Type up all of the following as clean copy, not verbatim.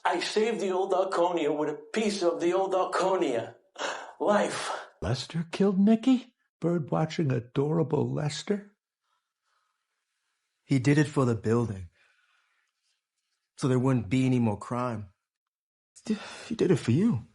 I saved the old Arconia with a piece of the old Arconia. Life. Lester killed Nicky? Bird-watching adorable Lester? He did it for the building, so there wouldn't be any more crime. He did it for you.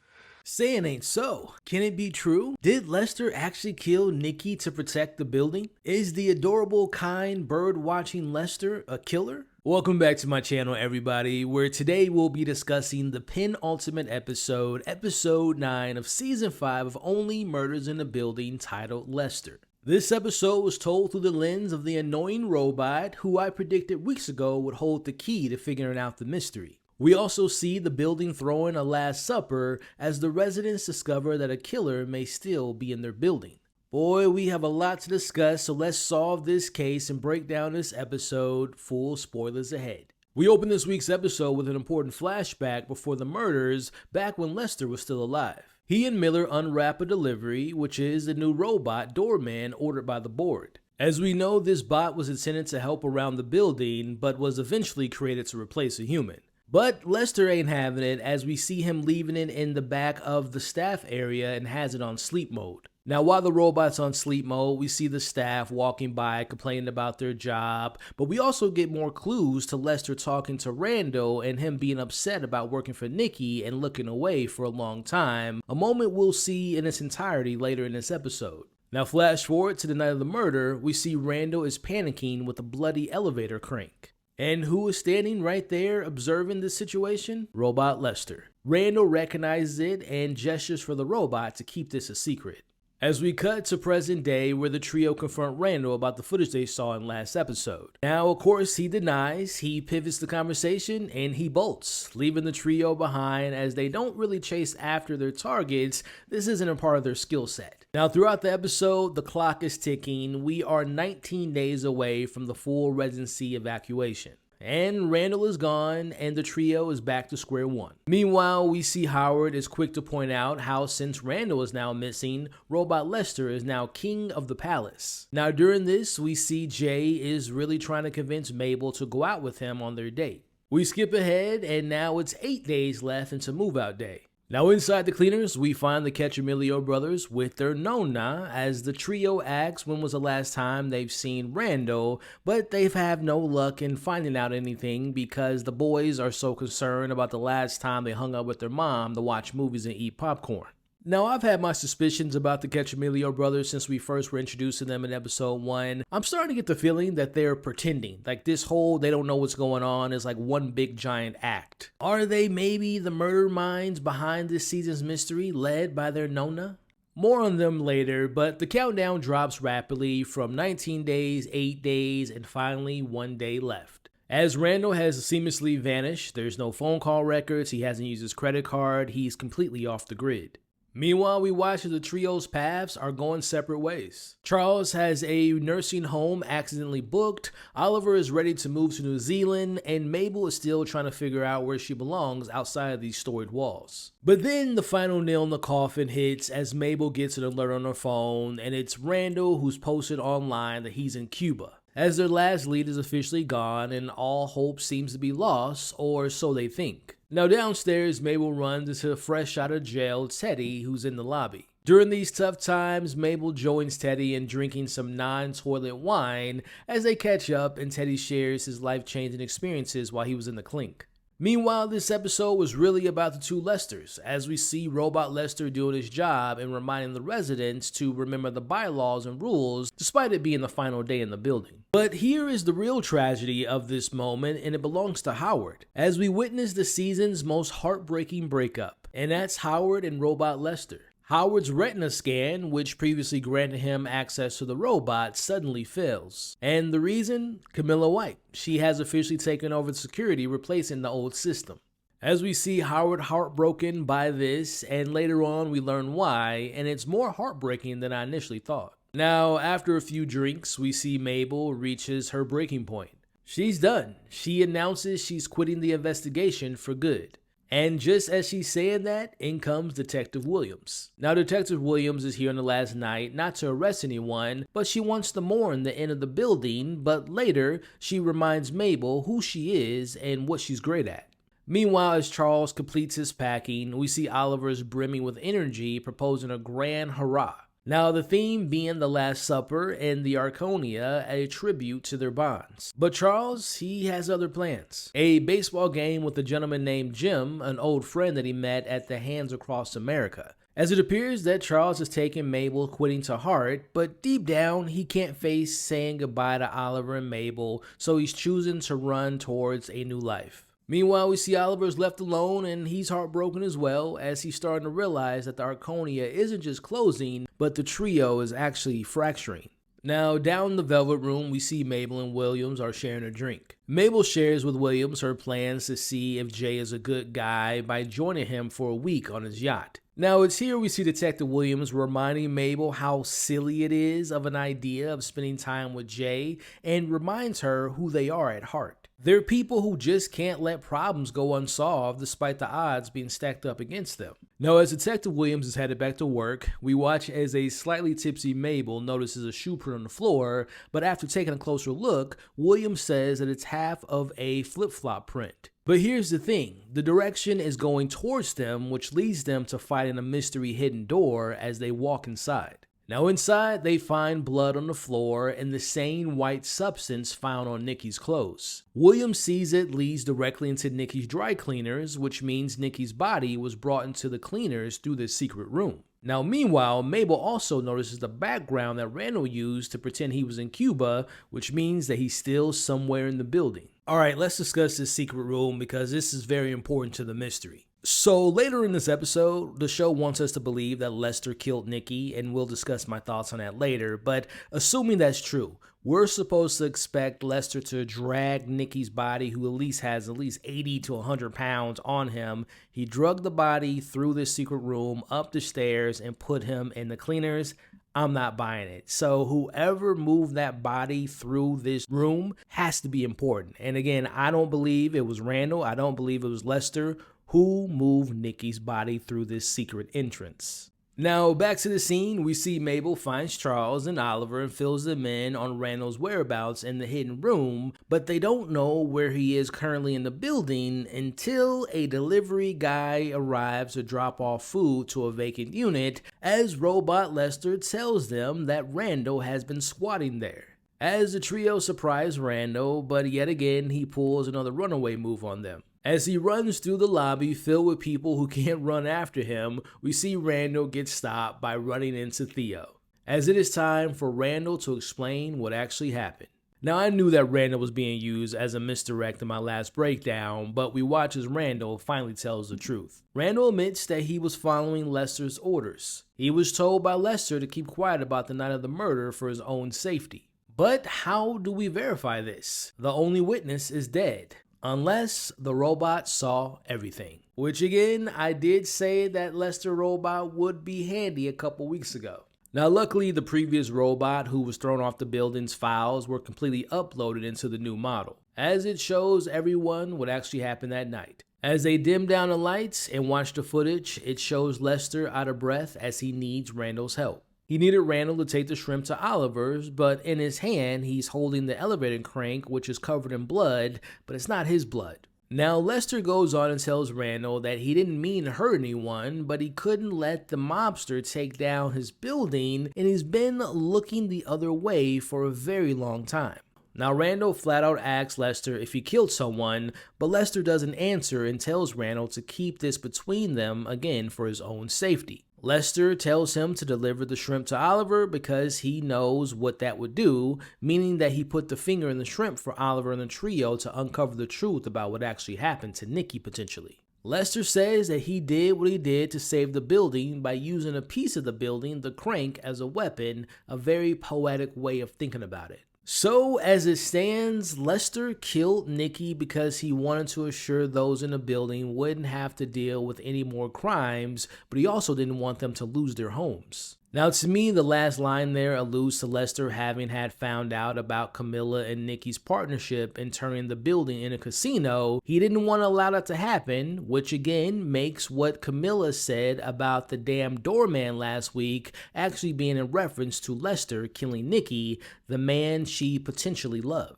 Saying ain't so. Can it be true? Did Lester actually kill Nicky to protect the building? Is the adorable, kind, bird-watching Lester a killer? Welcome back to my channel, everybody, where today we'll be discussing the penultimate episode, episode 9 of season 5 of Only Murders in the Building, titled Lester. This episode was told through the lens of the annoying robot who I predicted weeks ago would hold the key to figuring out the mystery. We also see the building throwing a last supper as the residents discover that a killer may still be in their building. Boy, we have a lot to discuss, so let's solve this case and break down this episode. Full spoilers ahead. We open this week's episode with an important flashback before the murders, back when Lester was still alive. He and Miller unwrap a delivery, which is the new robot doorman ordered by the board. As we know, this bot was intended to help around the building, but was eventually created to replace a human. But Lester ain't having it, as we see him leaving it in the back of the staff area and has it on sleep mode. Now, while the robot's on sleep mode, we see the staff walking by complaining about their job, but we also get more clues to Lester talking to Randall and him being upset about working for Nicky and looking away for a long time, a moment we'll see in its entirety later in this episode. Now, flash forward to the night of the murder, we see Randall is panicking with a bloody elevator crank. And who is standing right there observing this situation? Robot Lester. Randall recognizes it and gestures for the robot to keep this a secret. As we cut to present day, where the trio confront Randall about the footage they saw in last episode. Now, of course, he denies, he pivots the conversation, and he bolts, leaving the trio behind as they don't really chase after their targets. This isn't a part of their skill set. Now, throughout the episode, the clock is ticking. We are 19 days away from the full residency evacuation. And Randall is gone, and the trio is back to square one. Meanwhile, we see Howard is quick to point out how since Randall is now missing, Robot Lester is now king of the palace. Now during this, we see Jay is really trying to convince Mabel to go out with him on their date. We skip ahead, and now it's 8 days left into move-out day. Now inside the cleaners, we find the Cachamilio brothers with their Nona as the trio asks when was the last time they've seen Randall, but they've had no luck in finding out anything because the boys are so concerned about the last time they hung out with their mom to watch movies and eat popcorn. Now, I've had my suspicions about the Cachamilio brothers since we first were introduced to them in episode 1. I'm starting to get the feeling that they're pretending, like this whole they don't know what's going on is like one big giant act. Are they maybe the murder minds behind this season's mystery, led by their Nona? More on them later, but the countdown drops rapidly from 19 days, 8 days, and finally 1 day left. As Randall has seamlessly vanished, there's no phone call records, he hasn't used his credit card, he's completely off the grid. Meanwhile, we watch as the trio's paths are going separate ways. Charles has a nursing home accidentally booked, Oliver is ready to move to New Zealand, and Mabel is still trying to figure out where she belongs outside of these storied walls. But then the final nail in the coffin hits as Mabel gets an alert on her phone, and it's Randall who's posted online that he's in Cuba. As their last lead is officially gone and all hope seems to be lost, or so they think. Now downstairs, Mabel runs into fresh out of jail Teddy, who's in the lobby. During these tough times, Mabel joins Teddy in drinking some non-toilet wine as they catch up and Teddy shares his life-changing experiences while he was in the clink. Meanwhile, this episode was really about the two Lesters, as we see Robot Lester doing his job and reminding the residents to remember the bylaws and rules, despite it being the final day in the building. But here is the real tragedy of this moment, and it belongs to Howard, as we witness the season's most heartbreaking breakup, and that's Howard and Robot Lester. Howard's retina scan, which previously granted him access to the robot, suddenly fails. And the reason? Camilla White. She has officially taken over security, replacing the old system. As we see Howard heartbroken by this, and later on we learn why, and it's more heartbreaking than I initially thought. Now, after a few drinks, we see Mabel reaches her breaking point. She's done. She announces she's quitting the investigation for good. And just as she's saying that, in comes Detective Williams. Now, Detective Williams is here on the last night, not to arrest anyone, but she wants to mourn the end of the building, but later, she reminds Mabel who she is and what she's great at. Meanwhile, as Charles completes his packing, we see Oliver is brimming with energy, proposing a grand hurrah. Now, the theme being the Last Supper and the Arconia, a tribute to their bonds. But Charles, he has other plans. A baseball game with a gentleman named Jim, an old friend that he met at the Hands Across America. As it appears that Charles has taken Mabel quitting to heart, but deep down, he can't face saying goodbye to Oliver and Mabel, so he's choosing to run towards a new life. Meanwhile, we see Oliver's left alone and he's heartbroken as well, as he's starting to realize that the Arconia isn't just closing, but the trio is actually fracturing. Now, down in the Velvet Room, we see Mabel and Williams are sharing a drink. Mabel shares with Williams her plans to see if Jay is a good guy by joining him for a week on his yacht. Now, it's here we see Detective Williams reminding Mabel how silly it is of an idea of spending time with Jay, and reminds her who they are at heart. They're people who just can't let problems go unsolved despite the odds being stacked up against them. Now, as Detective Williams is headed back to work, we watch as a slightly tipsy Mabel notices a shoe print on the floor, but after taking a closer look, Williams says that it's half of a flip-flop print. But here's the thing, the direction is going towards them, which leads them to fighting a mystery hidden door as they walk inside. Now inside, they find blood on the floor and the same white substance found on Nikki's clothes. Williams sees it leads directly into Nikki's dry cleaners, which means Nikki's body was brought into the cleaners through this secret room. Now meanwhile, Mabel also notices the background that Randall used to pretend he was in Cuba, which means that he's still somewhere in the building. Alright, let's discuss this secret room because this is very important to the mystery. So later in this episode, the show wants us to believe that Lester killed Nikki, and we'll discuss my thoughts on that later, but assuming that's true, we're supposed to expect Lester to drag Nikki's body, who has at least 80 to 100 pounds on him. He drugged the body through this secret room, up the stairs, and put him in the cleaners. I'm not buying it. So whoever moved that body through this room has to be important. And again, I don't believe it was Randall. I don't believe it was Lester who moved Nikki's body through this secret entrance. Now, back to the scene, we see Mabel finds Charles and Oliver and fills them in on Randall's whereabouts in the hidden room, but they don't know where he is currently in the building until a delivery guy arrives to drop off food to a vacant unit, as Robot Lester tells them that Randall has been squatting there. As the trio surprise Randall, but yet again he pulls another runaway move on them. As he runs through the lobby filled with people who can't run after him, we see Randall get stopped by running into Theo, as it is time for Randall to explain what actually happened. Now, I knew that Randall was being used as a misdirect in my last breakdown, but we watch as Randall finally tells the truth. Randall admits that he was following Lester's orders. He was told by Lester to keep quiet about the night of the murder for his own safety. But how do we verify this? The only witness is dead. Unless the robot saw everything. Which again, I did say that Lester robot would be handy a couple weeks ago. Now luckily, the previous robot who was thrown off the building's files were completely uploaded into the new model, as it shows everyone what actually happened that night. As they dim down the lights and watch the footage, it shows Lester out of breath as he needs Randall's help. He needed Randall to take the shrimp to Oliver's, but in his hand, he's holding the elevator crank, which is covered in blood, but it's not his blood. Now, Lester goes on and tells Randall that he didn't mean to hurt anyone, but he couldn't let the mobster take down his building, and he's been looking the other way for a very long time. Now, Randall flat out asks Lester if he killed someone, but Lester doesn't answer and tells Randall to keep this between them, again, for his own safety. Lester tells him to deliver the shrimp to Oliver because he knows what that would do, meaning that he put the finger in the shrimp for Oliver and the trio to uncover the truth about what actually happened to Nikki potentially. Lester says that he did what he did to save the building by using a piece of the building, the crank, as a weapon, a very poetic way of thinking about it. So, as it stands, Lester killed Nikki because he wanted to assure those in the building wouldn't have to deal with any more crimes, but he also didn't want them to lose their homes. Now, to me, the last line there alludes to Lester having had found out about Camilla and Nikki's partnership in turning the building into a casino. He didn't want to allow that to happen, which again makes what Camilla said about the damn doorman last week actually being in reference to Lester killing Nikki, the man she potentially loved.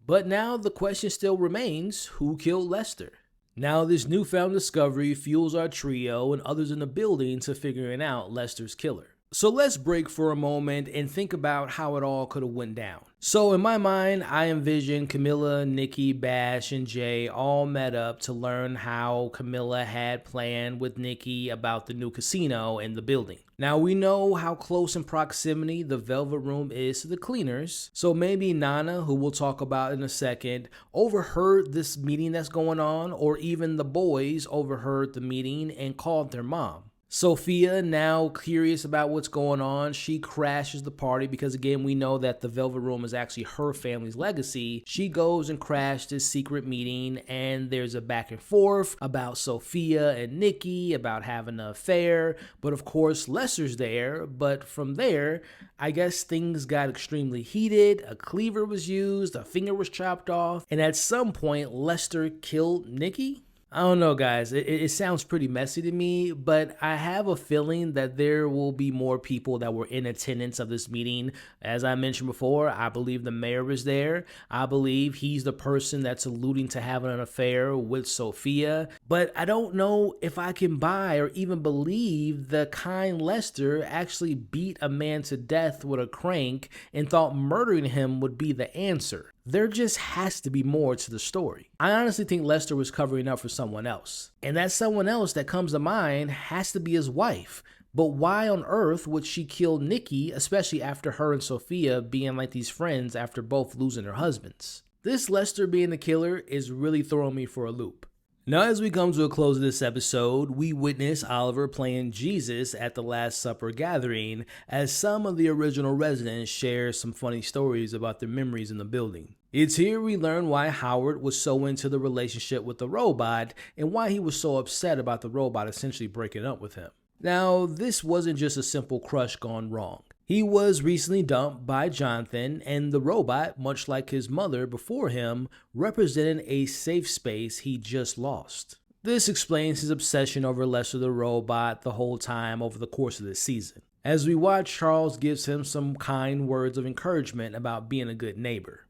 But now the question still remains, who killed Lester? Now, this newfound discovery fuels our trio and others in the building to figuring out Lester's killer. So let's break for a moment and think about how it all could have went down. So in my mind, I envision Camilla, Nikki, Bash, and Jay all met up to learn how Camilla had planned with Nikki about the new casino and the building. Now we know how close in proximity the Velvet Room is to the cleaners, so maybe Nana, who we'll talk about in a second, overheard this meeting that's going on, or even the boys overheard the meeting and called their mom. Sophia, now curious about what's going on, she crashes the party because, again, we know that the Velvet Room is actually her family's legacy. She goes and crashes this secret meeting, and there's a back and forth about Sophia and Nikki, about having an affair. But of course, Lester's there. But from there, I guess things got extremely heated. A cleaver was used, a finger was chopped off, and at some point, Lester killed Nikki. I don't know, guys. It sounds pretty messy to me, but I have a feeling that there will be more people that were in attendance of this meeting. As I mentioned before, I believe the mayor is there. I believe he's the person that's alluding to having an affair with Sophia. But I don't know if I can buy or even believe the kind Lester actually beat a man to death with a crank and thought murdering him would be the answer. There just has to be more to the story. I honestly think Lester was covering up for someone else. And that someone else that comes to mind has to be his wife. But why on earth would she kill Nikki, especially after her and Sophia being like these friends after both losing their husbands? This Lester being the killer is really throwing me for a loop. Now, as we come to a close of this episode, we witness Oliver playing Jesus at the Last Supper gathering as some of the original residents share some funny stories about their memories in the building. It's here we learn why Howard was so into the relationship with the robot and why he was so upset about the robot essentially breaking up with him. Now, this wasn't just a simple crush gone wrong. He was recently dumped by Jonathan, and the robot, much like his mother before him, represented a safe space he just lost. This explains his obsession over Lester the robot the whole time over the course of this season. As we watch, Charles gives him some kind words of encouragement about being a good neighbor.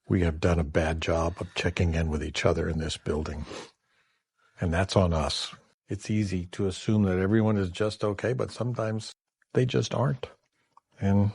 We have done a bad job of checking in with each other in this building, and that's on us. It's easy to assume that everyone is just okay, but sometimes they just aren't. And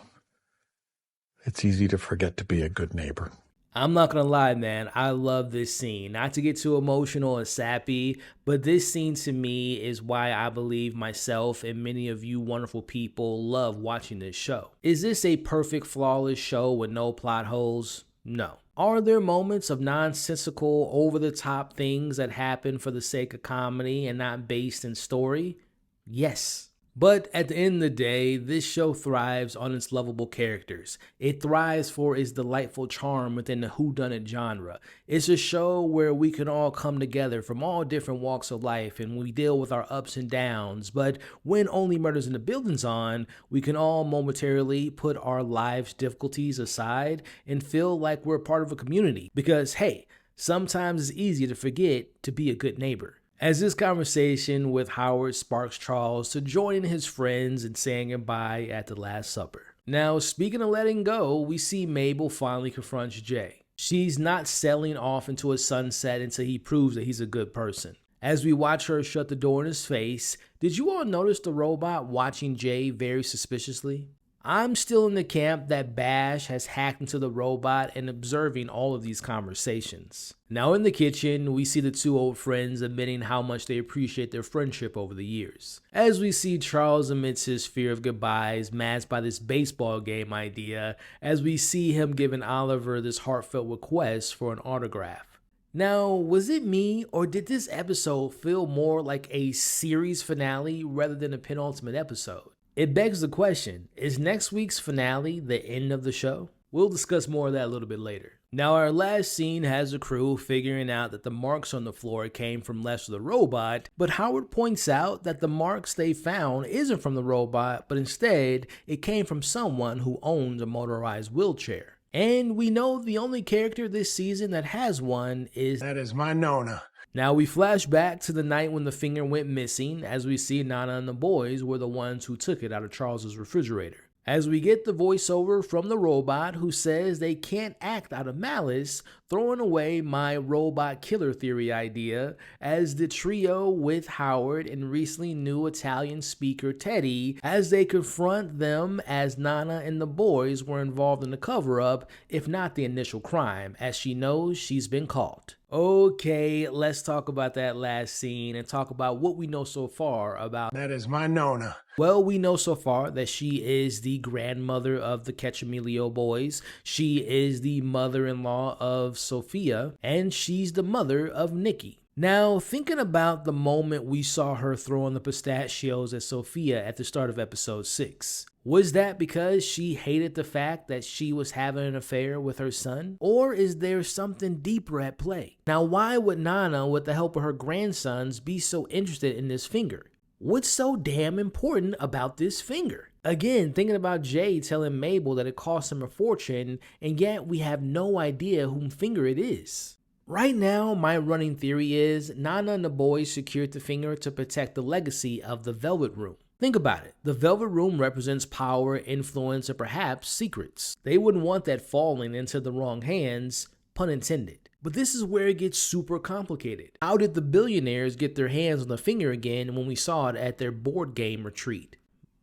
it's easy to forget to be a good neighbor. I'm not gonna lie, man, I love this scene. Not to get too emotional and sappy, but this scene to me is why I believe myself and many of you wonderful people love watching this show. Is this a perfect, flawless show with no plot holes? No. Are there moments of nonsensical, over-the-top things that happen for the sake of comedy and not based in story? Yes. But at the end of the day, this show thrives on its lovable characters. It thrives for its delightful charm within the whodunit genre. It's a show where we can all come together from all different walks of life and we deal with our ups and downs. But when Only Murders in the Building's on, we can all momentarily put our lives' difficulties aside and feel like we're part of a community. Because, hey, sometimes it's easy to forget to be a good neighbor. As this conversation with Howard sparks Charles to join his friends in saying goodbye at the Last Supper. Now, speaking of letting go, we see Mabel finally confronts Jay. She's not sailing off into a sunset until he proves that he's a good person. As we watch her shut the door in his face, did you all notice the robot watching Jay very suspiciously? I'm still in the camp that Bash has hacked into the robot and observing all of these conversations. Now in the kitchen, we see the two old friends admitting how much they appreciate their friendship over the years. As we see Charles amidst his fear of goodbyes masked by this baseball game idea, as we see him giving Oliver this heartfelt request for an autograph. Now, was it me, or did this episode feel more like a series finale rather than a penultimate episode? It begs the question, is next week's finale the end of the show? We'll discuss more of that a little bit later. Now, our last scene has the crew figuring out that the marks on the floor came from Lester the robot, but Howard points out that the marks they found isn't from the robot, but instead, it came from someone who owns a motorized wheelchair. And we know the only character this season that has one is... That is my Nona. Now we flash back to the night when the finger went missing, as we see Nana and the boys were the ones who took it out of Charles's refrigerator. as we get the voiceover from the robot who says they can't act out of malice, throwing away my robot killer theory idea, as the trio with Howard and recently new Italian speaker Teddy, as they confront them as Nana and the boys were involved in the cover-up, if not the initial crime, as she knows she's been caught. Okay, let's talk about that last scene and talk about what we know so far about... That is my Nona. Well, we know so far that she is the grandmother of the Catchamilio boys, she is the mother-in-law of Sophia, and she's the mother of Nikki. Now, thinking about the moment we saw her throwing the pistachios at Sophia at the start of episode 6, was that because she hated the fact that she was having an affair with her son? Or is there something deeper at play? Now, why would Nana, with the help of her grandsons, be so interested in this finger? What's so damn important about this finger? Again, thinking about Jay telling Mabel that it cost him a fortune, and yet we have no idea whom finger it is. Right now, my running theory is Nana and the boys secured the finger to protect the legacy of the Velvet Room. Think about it. The Velvet Room represents power, influence, and perhaps secrets. They wouldn't want that falling into the wrong hands, pun intended. But this is where it gets super complicated. How did the billionaires get their hands on the finger again when we saw it at their board game retreat?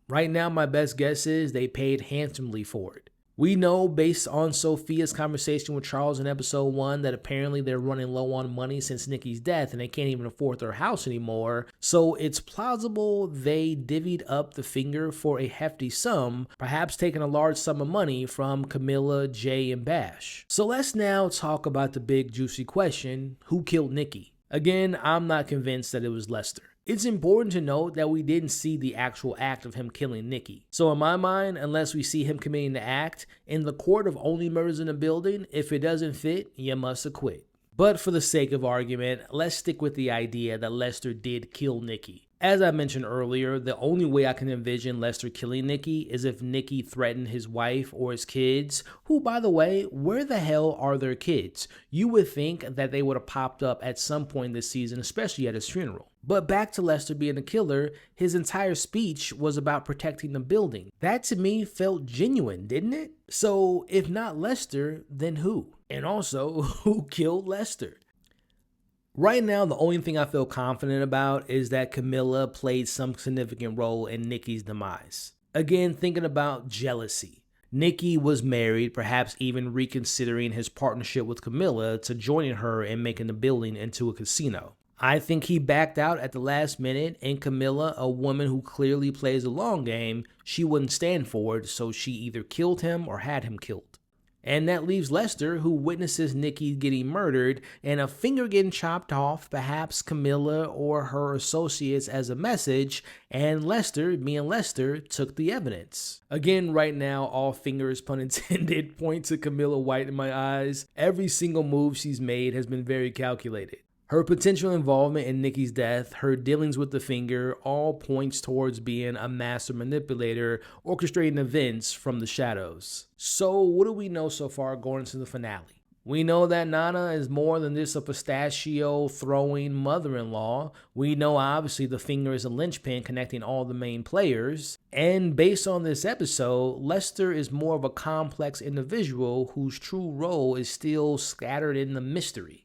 Right now, my best guess is they paid handsomely for it. We know, based on Sophia's conversation with Charles in episode 1, that apparently they're running low on money since Nikki's death and they can't even afford their house anymore, so it's plausible they divvied up the finger for a hefty sum, perhaps taking a large sum of money from Camilla, Jay, and Bash. So let's now talk about the big juicy question, who killed Nikki? Again, I'm not convinced that it was Lester. It's important to note that we didn't see the actual act of him killing Nikki. So in my mind, unless we see him committing the act, in the court of only murders in a building, if it doesn't fit, you must acquit. But for the sake of argument, let's stick with the idea that Lester did kill Nikki. As I mentioned earlier, the only way I can envision Lester killing Nikki is if Nikki threatened his wife or his kids, who, by the way, where the hell are their kids? You would think that they would have popped up at some point this season, especially at his funeral. But back to Lester being a killer, his entire speech was about protecting the building. That to me felt genuine, didn't it? So if not Lester, then who? And also, who killed Lester? Right now, the only thing I feel confident about is that Camilla played some significant role in Nikki's demise. Again, thinking about jealousy. Nikki was married, perhaps even reconsidering his partnership with Camilla to joining her and making the building into a casino. I think he backed out at the last minute, and Camilla, a woman who clearly plays a long game, she wouldn't stand for it, so she either killed him or had him killed. And that leaves Lester, who witnesses Nikki getting murdered and a finger getting chopped off, perhaps Camilla or her associates as a message, and Lester, being Lester, took the evidence. Again, right now, all fingers, pun intended, point to Camilla White in my eyes. Every single move she's made has been very calculated. Her potential involvement in Nikki's death, her dealings with the finger, all points towards being a master manipulator, orchestrating events from the shadows. So what do we know so far going into the finale? We know that Nana is more than just a pistachio-throwing mother-in-law. We know obviously the finger is a linchpin connecting all the main players. And based on this episode, Lester is more of a complex individual whose true role is still scattered in the mystery.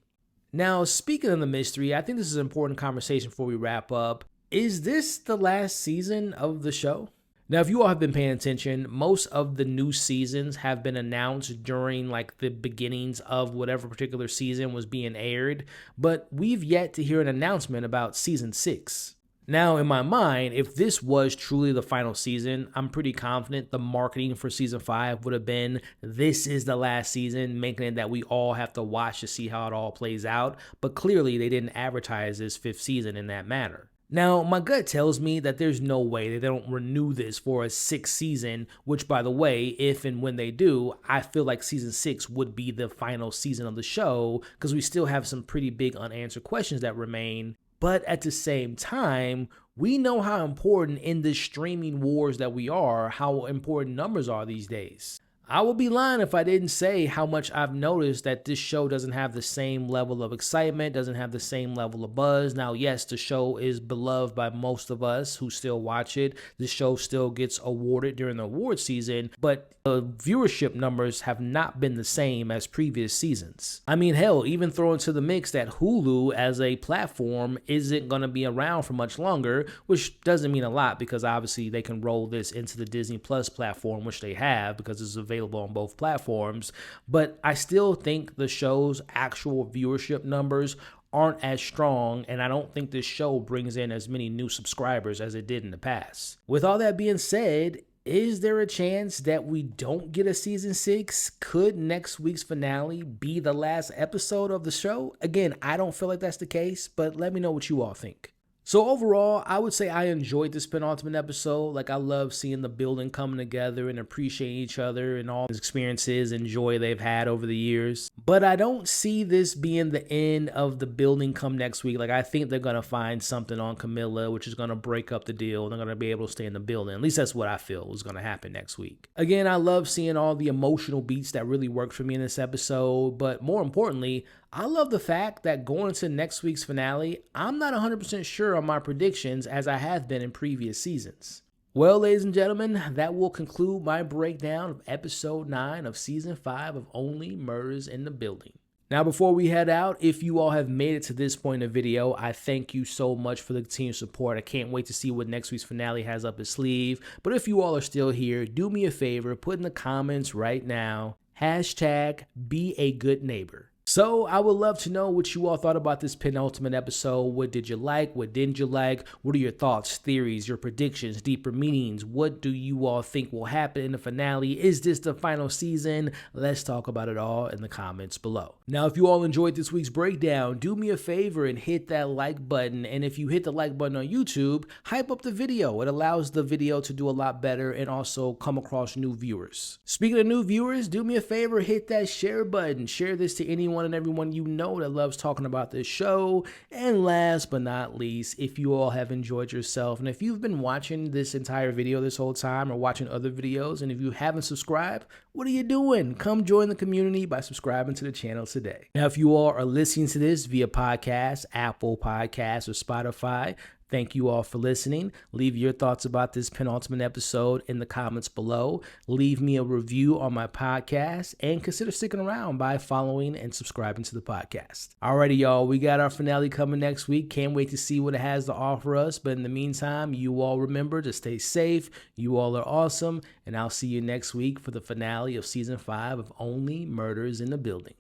Now, speaking of the mystery, I think this is an important conversation before we wrap up. Is this the last season of the show? Now, if you all have been paying attention, most of the new seasons have been announced during like the beginnings of whatever particular season was being aired, but we've yet to hear an announcement about season 6. Now, in my mind, if this was truly the final season, I'm pretty confident the marketing for season 5 would have been, this is the last season, making it that we all have to watch to see how it all plays out. But clearly, they didn't advertise this 5th season in that manner. Now, my gut tells me that there's no way that they don't renew this for a 6th season, which, by the way, if and when they do, I feel like season 6 would be the final season of the show, because we still have some pretty big unanswered questions that remain. But at the same time, we know how important in the streaming wars that we are, how important numbers are these days. I would be lying if I didn't say how much I've noticed that this show doesn't have the same level of excitement, doesn't have the same level of buzz. Now, yes, the show is beloved by most of us who still watch it. The show still gets awarded during the award season, but the viewership numbers have not been the same as previous seasons. I mean, hell, even throw into the mix that Hulu as a platform isn't going to be around for much longer, which doesn't mean a lot because obviously they can roll this into the Disney Plus platform, which they have because it's available on both platforms. But I still think the show's actual viewership numbers aren't as strong, and I don't think this show brings in as many new subscribers as it did in the past. With all that being said, is there a chance that we don't get a season 6? Could next week's finale be the last episode of the show? Again, I don't feel like that's the case, but let me know what you all think. So overall, I would say I enjoyed this penultimate episode. Like, I love seeing the building coming together and appreciating each other and all the experiences and joy they've had over the years. But I don't see this being the end of the building come next week. Like, I think they're going to find something on Camilla, which is going to break up the deal. They're going to be able to stay in the building. At least that's what I feel is going to happen next week. Again, I love seeing all the emotional beats that really worked for me in this episode. But more importantly, I love the fact that going into next week's finale, I'm not 100% sure on my predictions as I have been in previous seasons. Well, ladies and gentlemen, that will conclude my breakdown of episode 9 of season 5 of Only Murders in the Building. Now, before we head out, if you all have made it to this point in the video, I thank you so much for the continued support. I can't wait to see what next week's finale has up its sleeve. But if you all are still here, do me a favor, put in the comments right now, #BeAGoodNeighbor. So I would love to know what you all thought about this penultimate episode. What did you like? What didn't you like? What are your thoughts, theories, your predictions, deeper meanings? What do you all think will happen in the finale? Is this the final season? Let's talk about it all in the comments below. Now, if you all enjoyed this week's breakdown, do me a favor and hit that like button. And if you hit the like button on YouTube, hype up the video. It allows the video to do a lot better and also come across new viewers. Speaking of new viewers, do me a favor, hit that share button. Share this to anyone and everyone you know that loves talking about this show. And last but not least, if you all have enjoyed yourself, and if you've been watching this entire video this whole time or watching other videos, and if you haven't subscribed, what are you doing? Come join the community by subscribing to the channel today. Now, if you all are listening to this via podcast, Apple Podcasts, or Spotify, thank you all for listening. Leave your thoughts about this penultimate episode in the comments below. Leave me a review on my podcast and consider sticking around by following and subscribing to the podcast. Alrighty, y'all, we got our finale coming next week. Can't wait to see what it has to offer us. But in the meantime, you all remember to stay safe. You all are awesome. And I'll see you next week for the finale of season 5 of Only Murders in the Building.